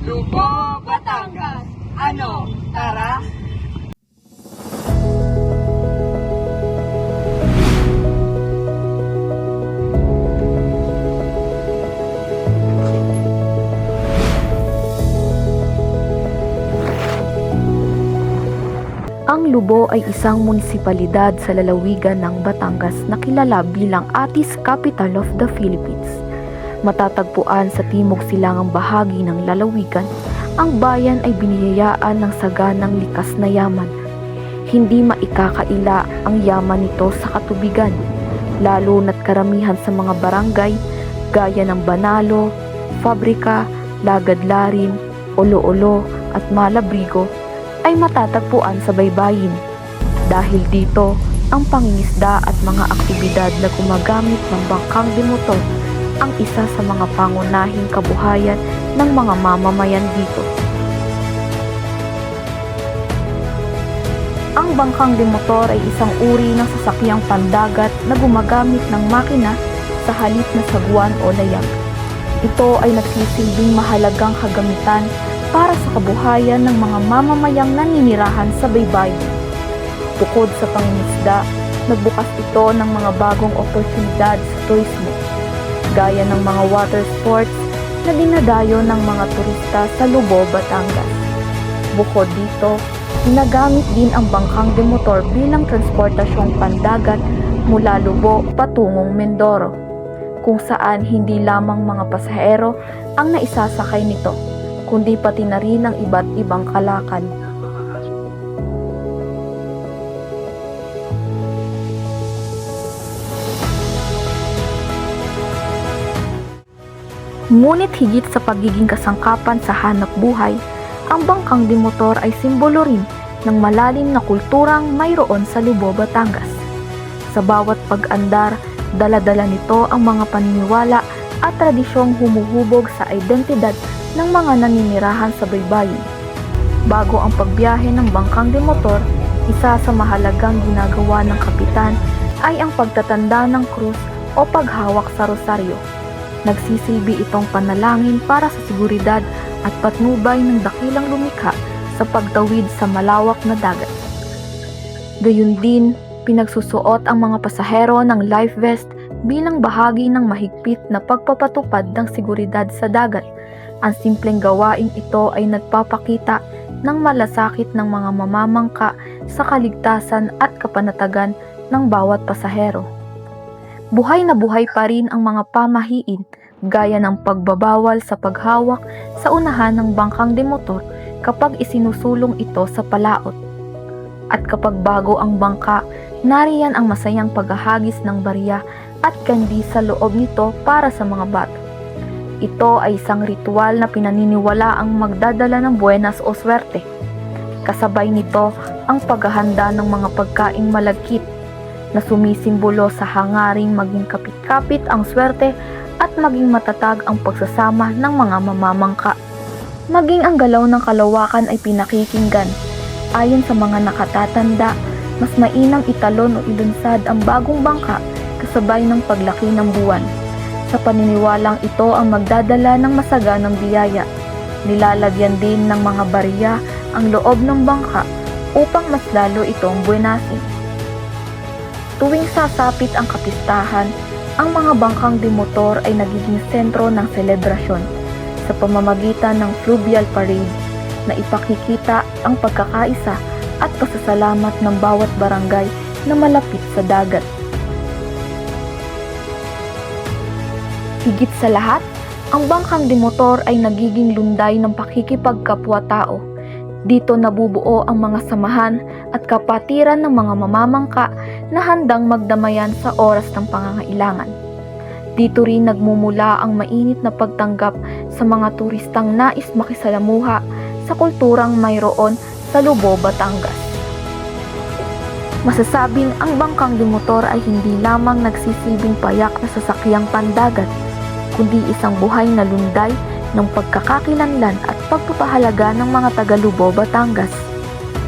Lubo, Batangas. Ano? Tara! Ang Lubo ay isang munisipalidad sa lalawigan ng Batangas na kilala bilang Atis Capital of the Philippines. Matatagpuan sa timog silangang bahagi ng lalawigan, ang bayan ay biniyayaan ng saganang likas na yaman. Hindi maikakaila ang yaman nito sa katubigan, lalo na't karamihan sa mga barangay gaya ng Banalo, Fabrika, Lagadlarin, Olo-Olo at Malabrigo ay matatagpuan sa baybayin. Dahil dito, ang pangingisda at mga aktibidad na gumagamit ng bangkang demotor ang isa sa mga pangunahing kabuhayan ng mga mamamayan dito. Ang bangkang demotor ay isang uri ng sasakyang pandagat na gumagamit ng makina sa halip na sagwan o layag. Ito ay nagsisilbing mahalagang kagamitan para sa kabuhayan ng mga mamamayang naninirahan sa baybayin. Bukod sa pangingisda, nagbukas ito ng mga bagong oportunidad sa turismo, gaya ng mga water sports na dinadayo ng mga turista sa Lubo, Batangas. Bukod dito, ginagamit din ang bangkang demotor bilang transportasyong pandagat mula Lubo patungong Mindoro, kung saan hindi lamang mga pasahero ang naisasakay nito, kundi pati na rin ang iba't ibang kalakal. Ngunit higit sa pagiging kasangkapan sa hanap buhay, ang bangkang demotor ay simbolo rin ng malalim na kulturang mayroon sa Lubo, Batangas. Sa bawat pag-andar, dala-dala nito ang mga paniniwala at tradisyong humuhubog sa identidad ng mga naninirahan sa baybayin. Bago ang pagbiyahe ng bangkang demotor, isa sa mahalagang ginagawa ng kapitan ay ang pagtatanda ng krus o paghawak sa rosaryo. Nagsisilbi itong panalangin para sa seguridad at patnubay ng dakilang lumikha sa pagtawid sa malawak na dagat. Gayun din, pinagsusuot ang mga pasahero ng life vest bilang bahagi ng mahigpit na pagpapatupad ng seguridad sa dagat. Ang simpleng gawaing ito ay nagpapakita ng malasakit ng mga mamamangka sa kaligtasan at kapanatagan ng bawat pasahero. Buhay na buhay pa rin ang mga pamahiin gaya ng pagbabawal sa paghawak sa unahan ng bangkang demotor kapag isinusulong ito sa palaot. At kapag bago ang bangka, nariyan ang masayang paghahagis ng barya at kandi sa loob nito para sa mga bata. Ito ay isang ritual na pinaniniwala ang magdadala ng buenas o swerte. Kasabay nito ang paghahanda ng mga pagkaing malagkit na sumisimbolo sa hangaring maging kapit-kapit ang swerte at maging matatag ang pagsasama ng mga mamamangka. Maging ang galaw ng kalawakan ay pinakikinggan. Ayon sa mga nakatatanda, mas mainam italon o ilunsad ang bagong bangka kasabay ng paglaki ng buwan. Sa paniniwalang ito ang magdadala ng masaganang biyaya. Nilalagyan din ng mga barya ang loob ng bangka upang mas lalo itong buenasin. Tuwing sasapit ang kapistahan, ang mga bangkang demotor ay nagiging sentro ng selebrasyon sa pamamagitan ng fluvial parade na ipakikita ang pagkakaisa at pasasalamat ng bawat barangay na malapit sa dagat. Higit sa lahat, ang bangkang demotor ay nagiging lunday ng pakikipagkapwa-tao. Dito nabubuo ang mga samahan at kapatiran ng mga mamamangka na handang magdamayan sa oras ng pangangailangan. Dito rin nagmumula ang mainit na pagtanggap sa mga turistang nais makisalamuha sa kulturang mayroon sa Lubo, Batangas. Masasabing ang bangkang demotor ay hindi lamang nagsisilbing payak na sasakyang pandagat, kundi isang buhay na lunday ng pagkakakilanlan at pagpapahalaga ng mga taga-Lubo, Batangas.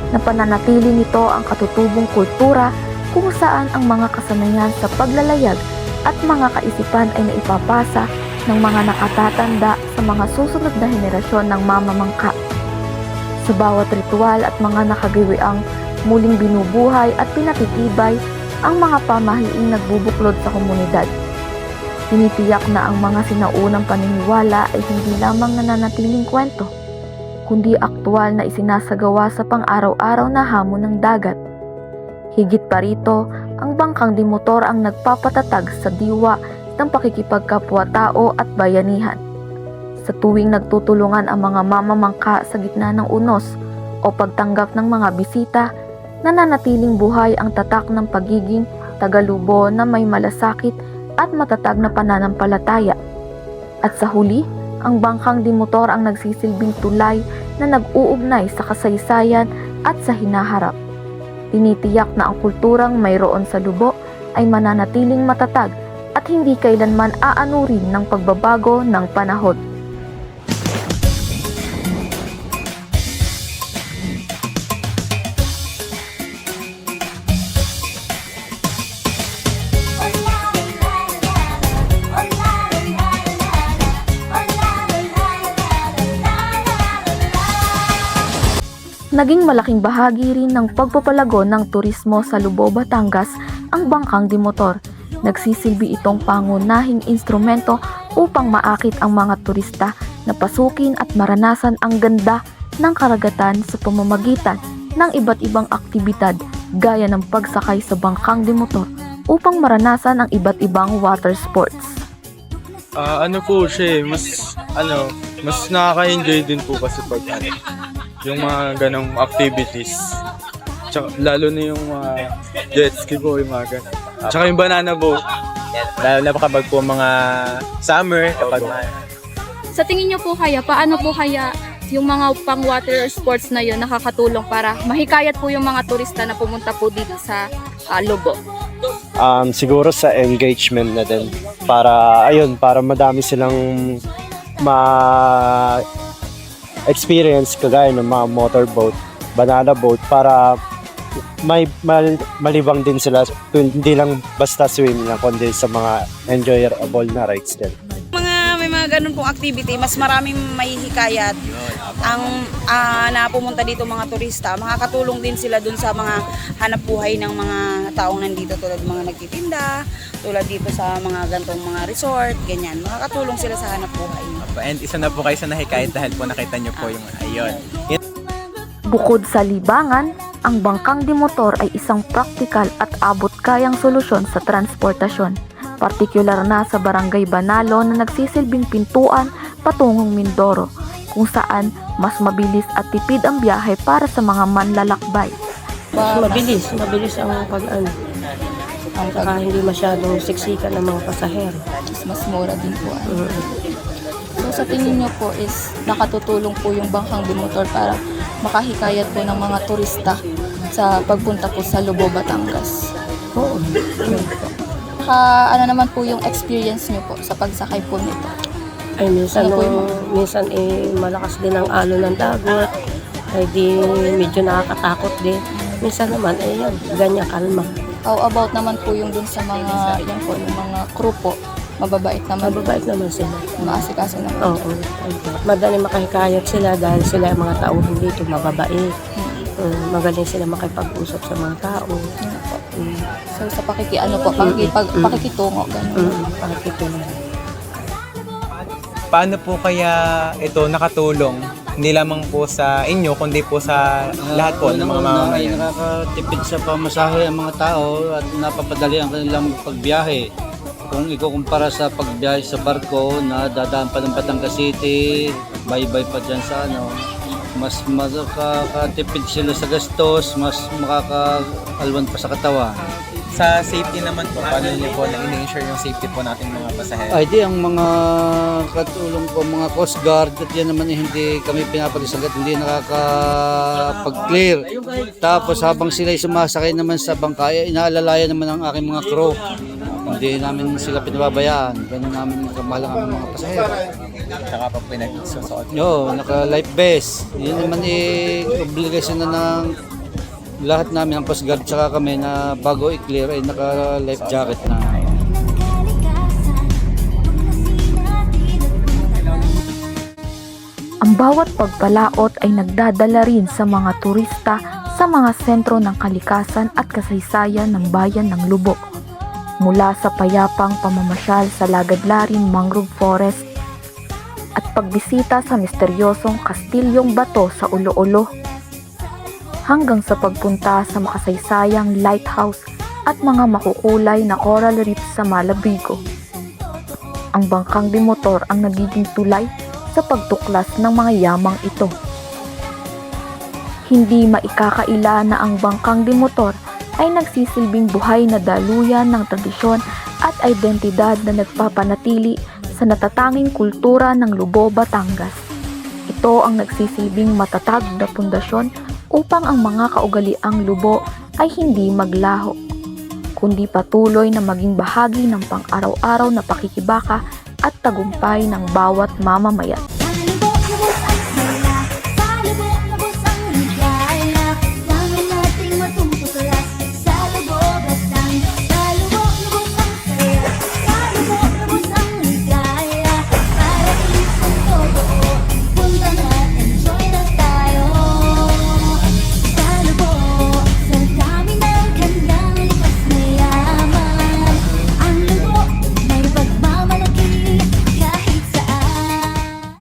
Napananatili nito ang katutubong kultura kung saan ang mga kasanayan sa paglalayag at mga kaisipan ay naipapasa ng mga nakatatanda sa mga susunod na henerasyon ng mamamangka. Sa bawat ritual at mga nakagawiang muling binubuhay at pinatitibay ang mga pamahiing nagbubuklod sa komunidad. Tinitiyak na ang mga sinaunang paniniwala ay hindi lamang nananatiling kwento, kundi aktwal na isinasagawa sa pang-araw-araw na hamon ng dagat. Higit pa rito, ang bangkang dimotor ang nagpapatatag sa diwa ng pakikipagkapwa-tao at bayanihan. Sa tuwing nagtutulungan ang mga mamamangka sa gitna ng unos o pagtanggap ng mga bisita, nananatiling buhay ang tatak ng pagiging tagalubo na may malasakit at matatag na pananampalataya. At sa huli, ang bangkang dimotor ang nagsisilbing tulay na nag-uugnay sa kasaysayan at sa hinaharap. Tinitiyak na ang kulturang mayroon sa lubo ay mananatiling matatag at hindi kailanman aanurin ng pagbabago ng panahon. Naging malaking bahagi rin ng pagpapalago ng turismo sa Lubao, Batangas ang bangkang dimotor. Nagsisilbi itong pangunahing instrumento upang maakit ang mga turista na pasukin at maranasan ang ganda ng karagatan sa pamamagitan ng iba't ibang aktibidad gaya ng pagsakay sa bangkang dimotor upang maranasan ang iba't ibang water sports. Ano po siya mas nakaka-enjoy din po kasi pag yung mga ganong activities. Tsaka, lalo na yung jet ski po, yung mga ganun. Tsaka yung banana boat. Lalo na kapag po mga summer, kapag Sa tingin niyo po kaya, paano po kaya yung mga pang water sports na yun nakakatulong para mahikayat po yung mga turista na pumunta po dito sa Lobo? Siguro sa engagement na din. Para madami silang experience kagaya ng mga motorboat, banana boat, para malibang din sila, hindi lang basta swim lang, kundi sa mga enjoyable na rides din. May mga ganun pong activity, mas maraming mahihikayat ang na pumunta dito mga turista. Makakatulong din sila dun sa mga hanap buhay ng mga taong nandito, tulad mga nagtitinda, tulad dito sa mga gantong mga resort, ganyan. Makakatulong sila sa hanap buhay. and isa na po kayo sa nahikayat dahil po nakita nyo po yung ayun. Bukod sa libangan, ang bangkang dimotor ay isang praktikal at abot-kayang solusyon sa transportasyon, partikular na sa Barangay Banalo na nagsisilbing pintuan patungong Mindoro, kung saan mas mabilis at tipid ang biyahe para sa mga manlalakbay. Mabilis ang pag-ano. Saka hindi masyadong siksikan ng mga pasahero. Mas mura din po. So sa tingin nyo po is nakatutulong po yung bangkang dimotor para makahikayat po ng mga turista sa pagpunta po sa Lubao, Batangas. Oo. Ano naman po yung experience nyo po sa pagsakay po nito? Ay, minsan, Ano po yung malakas din ang alon ng dagat. Ay di medyo nakakatakot din. Minsan naman, yan, ganyan kalma. How about naman po yung dun sa mga, yung mga crew po? Mababait naman. Mababait naman sila. Maasikaso naman. Oo. Madali makahikayat sila dahil sila ang mga tauhan dito, mababait. Magaling sila makipag-usap sa mga tao. So sa pakikitungo, gano'n. Pakikitungo. Paano po kaya ito nakatulong? Hindi lamang po sa inyo, kundi po sa lahat po ng mga mamamayan. Nakakatipid sa pamasahe ang mga tao at napapadali ang kanilang pagbiyahe. Kung ikukumpara sa pagbiyahe sa barko na dadaan pa ng Batangas City, bye-bye pa dyan sa mas makakatipid sila sa gastos, mas makakaalwan pa sa katawan. Sa safety naman po, paano niyo po na ini-ensure yung safety po natin mga pasahero? Ay di, ang mga katulong ko, mga Coast Guard, at yan naman hindi kami pinapalis hanggat hindi nakakapag-clear. Tapos habang sila'y sumasakay naman sa bangkaya, inaalalayan naman ang aking mga crew. Hindi namin sila pinababayaan. Ganun namin kamahal ang mga pasahero. Saka pa pinagsusuot. Yo, naka-life vest. Yun naman obligasyon na ng lahat namin ang Coast Guard tsaka kami na bago i-clear ay naka-life jacket na. bawat pagpalaot ay nagdadala rin sa mga turista sa mga sentro ng kalikasan at kasaysayan ng bayan ng Lubok. Mula sa payapang pamamasyal sa Lagadlarin Mangrove Forest at pagbisita sa misteryosong kastilyong bato sa Ulo-Ulo, hanggang sa pagpunta sa makasaysayang lighthouse at mga makukulay na coral reef sa Malabrigo. Ang bangkang Dimotor ang nagiging tulay sa pagtuklas ng mga yamang ito. Hindi maikakaila na ang bangkang Dimotor ay nagsisilbing buhay na daluyan ng tradisyon at identidad na nagpapanatili sa natatanging kultura ng Lubao, Batangas. Ito ang nagsisilbing matatag na pundasyon upang ang mga kaugaliang Lubao ay hindi maglaho, kundi patuloy na maging bahagi ng pang-araw-araw na pakikibaka at tagumpay ng bawat mamamayan.